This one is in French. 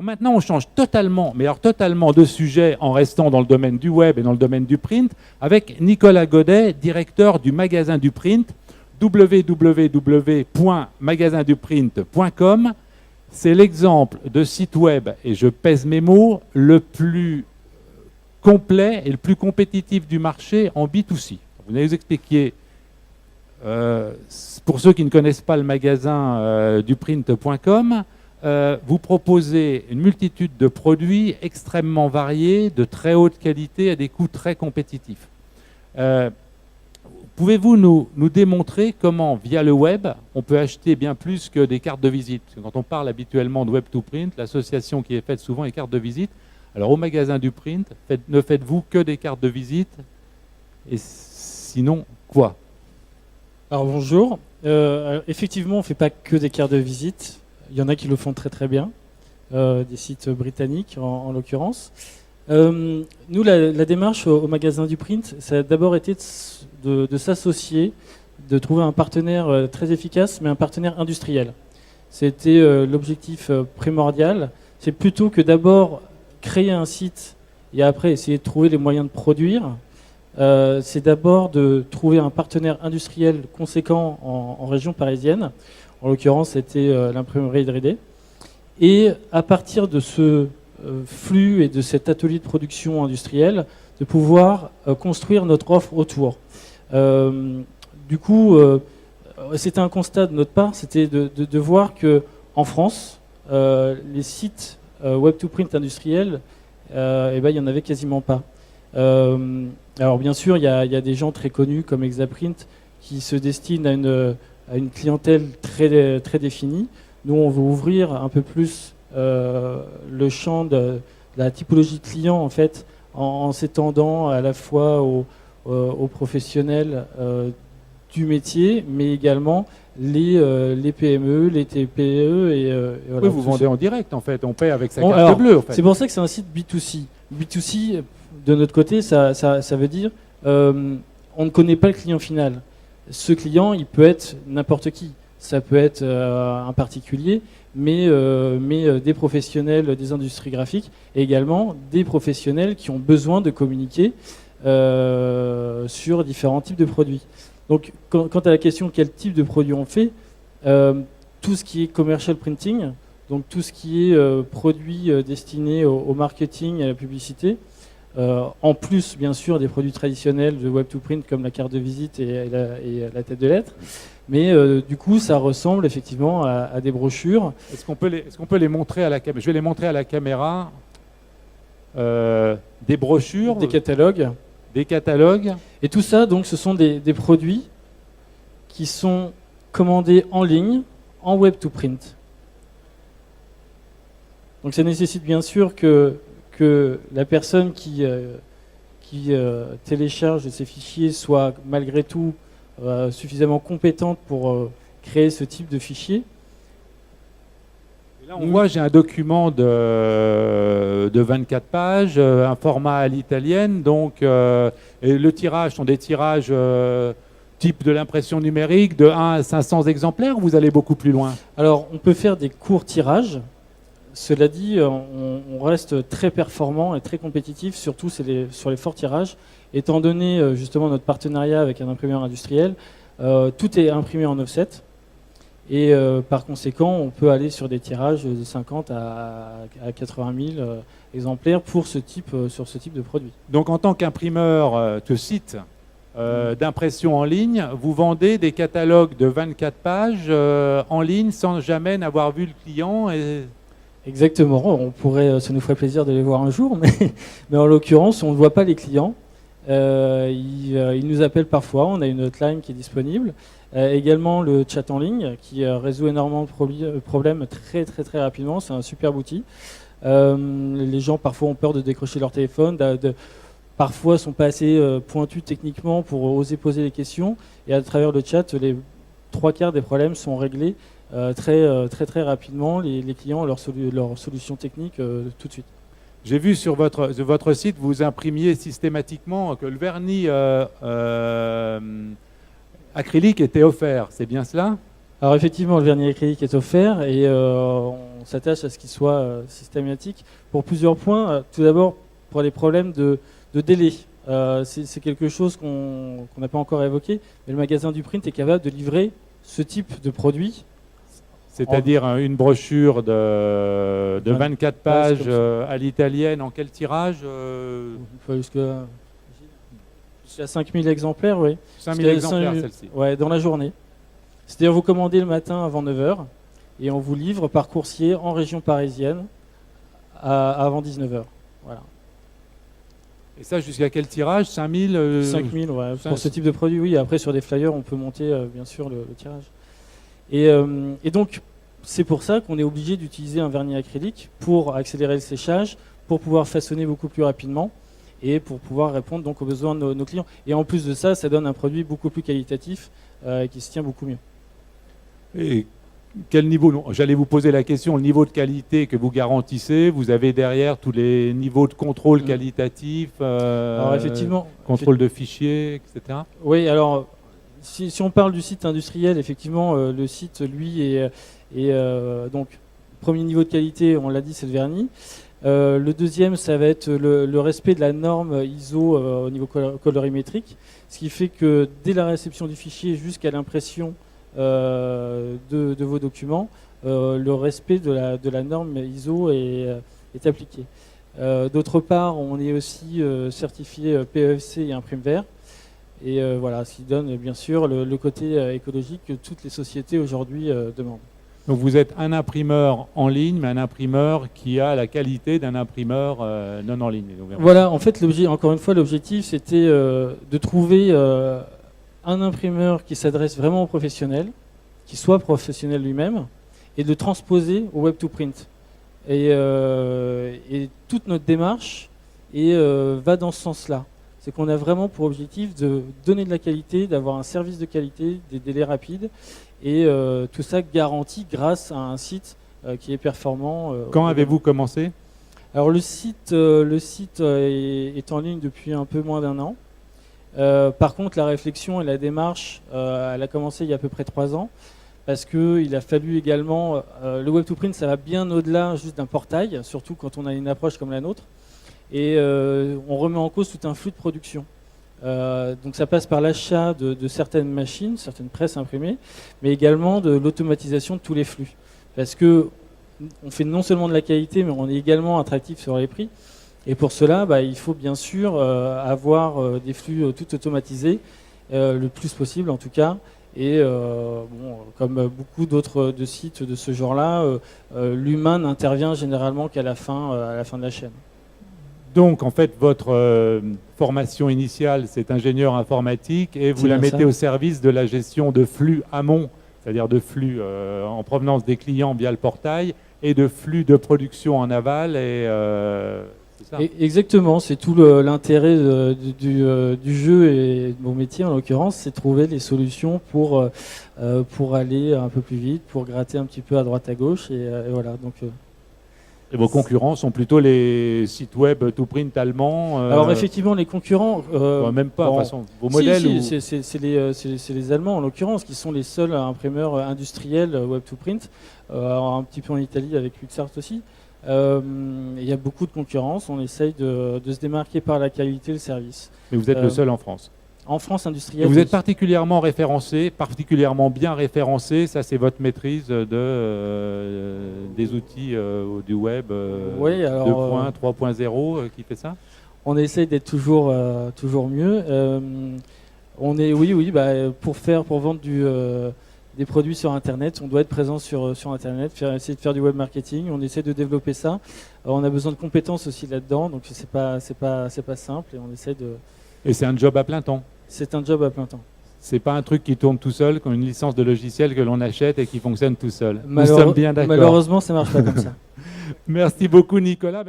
Alors maintenant, on change totalement, mais alors totalement de sujet en restant dans le domaine du web et dans le domaine du print, avec Nicolas Godet, directeur du magasin du print, www.magasinduprint.com. C'est l'exemple de site web, et je pèse mes mots, le plus complet et le plus compétitif du marché en B2C. Vous allez vous expliquer, pour ceux qui ne connaissent pas le magasin duprint.com, vous proposez une multitude de produits extrêmement variés, de très haute qualité, à des coûts très compétitifs. Pouvez-vous nous démontrer comment, via le web, on peut acheter bien plus que des cartes de visite? Parce que quand on parle habituellement de Web to Print, l'association qui est faite souvent est cartes de visite. Alors au magasin du print, ne faites-vous que des cartes de visite? Et sinon, quoi? Alors bonjour. Effectivement, on ne fait pas que des cartes de visite. Il y en a qui le font très très bien, des sites britanniques en l'occurrence. Nous, la démarche au magasin du print, ça a d'abord été de s'associer, de trouver un partenaire très efficace, mais un partenaire industriel. C'était l'objectif primordial. C'est plutôt que d'abord créer un site et après essayer de trouver les moyens de produire. C'est d'abord de trouver un partenaire industriel conséquent en région parisienne. En l'occurrence, c'était l'imprimerie Dridé. Et à partir de ce flux et de cet atelier de production industrielle, de pouvoir construire notre offre autour. Du coup, c'était un constat de notre part, c'était de voir qu'en France, les sites web-to-print industriels, il n'y en avait quasiment pas. Alors bien sûr, il y a des gens très connus comme Exaprint qui se destinent à une clientèle très, très définie. Nous, on veut ouvrir un peu plus le champ de la typologie de clients en fait, en s'étendant à la fois aux professionnels du métier, mais également les PME, les TPE et voilà. Oui, vous vendez en direct en fait, on paie avec sa carte bleue. En fait. C'est pour ça que c'est un site B2C. B2C, de notre côté, ça veut dire on ne connaît pas le client final. Ce client, il peut être n'importe qui. Ça peut être un particulier, mais des professionnels des industries graphiques et également des professionnels qui ont besoin de communiquer sur différents types de produits. Donc, quant à la question quel type de produit on fait, tout ce qui est commercial printing, donc tout ce qui est produit destiné au marketing et à la publicité, en plus bien sûr des produits traditionnels de web to print comme la carte de visite et la tête de lettre. Mais du coup, ça ressemble effectivement à des brochures. Est-ce qu'on peut les montrer à la caméra? Je vais les montrer à la caméra. Des brochures, des catalogues. Des catalogues. Et tout ça, donc, ce sont des produits qui sont commandés en ligne, en web to print. Donc, ça nécessite bien sûr que la personne qui télécharge ces fichiers soit malgré tout suffisamment compétente pour créer ce type de fichier. Et là, on voit, j'ai un document de 24 pages, un format à l'italienne, donc et le tirage sont des tirages type de l'impression numérique de 1 à 500 exemplaires, ou vous allez beaucoup plus loin? Alors, on peut faire des courts tirages. Cela dit, on reste très performant et très compétitif, surtout sur les forts tirages. Étant donné justement notre partenariat avec un imprimeur industriel, tout est imprimé en offset. Et par conséquent, on peut aller sur des tirages de 50 à 80 000 exemplaires sur ce type de produit. Donc en tant qu'imprimeur de site d'impression en ligne, vous vendez des catalogues de 24 pages en ligne sans jamais n'avoir vu le client Exactement, ça nous ferait plaisir de les voir un jour, mais en l'occurrence, on ne voit pas les clients. Ils nous appellent parfois, on a une hotline qui est disponible. Également le chat en ligne qui résout énormément de problèmes très très très rapidement, c'est un superbe outil. Les gens parfois ont peur de décrocher leur téléphone, parfois sont pas assez pointus techniquement pour oser poser des questions, et à travers le chat, les 3/4 des problèmes sont réglés très très très rapidement. Les clients ont leur solution technique tout de suite. J'ai vu sur votre site, vous imprimiez systématiquement que le vernis acrylique était offert, c'est bien cela? Alors effectivement, le vernis acrylique est offert et on on s'attache à ce qu'il soit systématique pour plusieurs points. Tout d'abord, pour les problèmes de délai. C'est quelque chose qu'on n'a pas encore évoqué, mais le magasin du print est capable de livrer ce type de produit. C'est-à-dire une brochure de 24 pages à l'italienne, en quel tirage Jusqu'à 5000 exemplaires, oui. 5000 exemplaires, celle-ci. Ouais, dans la journée. C'est-à-dire vous commandez le matin avant 9h et on vous livre par coursier en région parisienne avant 19h. Voilà. Et ça, jusqu'à quel tirage 5000 5000, ouais. Pour ce type de produit, oui. Après, sur des flyers, on peut monter, bien sûr, le tirage. Et donc, c'est pour ça qu'on est obligé d'utiliser un vernis acrylique pour accélérer le séchage, pour pouvoir façonner beaucoup plus rapidement et pour pouvoir répondre donc aux besoins de nos clients. Et en plus de ça, ça donne un produit beaucoup plus qualitatif qui se tient beaucoup mieux. Et quel niveau, j'allais vous poser la question, le niveau de qualité que vous garantissez, vous avez derrière tous les niveaux de contrôle qualitatif, alors effectivement, contrôle de fichiers, etc. Oui, alors si on parle du site industriel, effectivement, le site, lui, est donc premier niveau de qualité, on l'a dit, c'est le vernis. Le deuxième, ça va être le respect de la norme ISO au niveau colorimétrique, ce qui fait que dès la réception du fichier jusqu'à l'impression de vos documents, le respect de la norme ISO est appliqué. D'autre part, on est aussi certifié PEFC et imprime vert. Et voilà, ce qui donne bien sûr le côté écologique que toutes les sociétés aujourd'hui demandent. Donc vous êtes un imprimeur en ligne, mais un imprimeur qui a la qualité d'un imprimeur non en ligne. Voilà, en fait, encore une fois, l'objectif, c'était de trouver un imprimeur qui s'adresse vraiment aux professionnels, qui soit professionnel lui-même, et de le transposer au Web2Print. Et toute notre démarche va dans ce sens-là. C'est qu'on a vraiment pour objectif de donner de la qualité, d'avoir un service de qualité, des délais rapides, et tout ça garanti grâce à un site qui est performant. Quand avez-vous commencé ? Alors le site est en ligne depuis un peu moins d'un an. Par contre, la réflexion et la démarche, elle a commencé il y a à peu près 3 ans, parce qu'il a fallu également... le Web2Print, ça va bien au-delà juste d'un portail, surtout quand on a une approche comme la nôtre. Et on remet en cause tout un flux de production. Donc ça passe par l'achat de certaines machines, certaines presses imprimées, mais également de l'automatisation de tous les flux. Parce que on fait non seulement de la qualité, mais on est également attractif sur les prix. Et pour cela, il faut bien sûr avoir des flux tout automatisés, le plus possible en tout cas. Et comme beaucoup d'autres sites de ce genre-là, l'humain n'intervient généralement qu'à la fin de la chaîne. Donc, en fait, votre formation initiale, c'est ingénieur informatique et vous la mettez au service de la gestion de flux amont, c'est-à-dire de flux en provenance des clients via le portail et de flux de production en aval. C'est ça ? Exactement, c'est tout l'intérêt du jeu et de mon métier, en l'occurrence, c'est trouver les solutions pour aller un peu plus vite, pour gratter un petit peu à droite à gauche. Et voilà, donc... Et vos concurrents sont plutôt les sites web 2Print allemands Alors effectivement, les concurrents... même pas, de toute façon, vos modèles c'est les Allemands, en l'occurrence, qui sont les seuls imprimeurs industriels web 2Print, un petit peu en Italie avec Luxart aussi. Il y a beaucoup de concurrence, on essaye de se démarquer par la qualité et le service. Mais vous êtes le seul en France ? En France industrielle. Vous êtes particulièrement référencé, particulièrement bien référencé, ça c'est votre maîtrise des outils du web 2.0, 3.0 qui fait ça ? On essaye d'être toujours mieux. Pour vendre des produits sur Internet, on doit être présent sur Internet, essayer de faire du web marketing, on essaie de développer ça. On a besoin de compétences aussi là-dedans, donc c'est pas simple et on essaie de... Et c'est un job à plein temps ? C'est un job à plein temps. C'est pas un truc qui tourne tout seul, comme une licence de logiciel que l'on achète et qui fonctionne tout seul. Nous sommes bien d'accord. Malheureusement, ça marche pas comme ça. Merci beaucoup, Nicolas.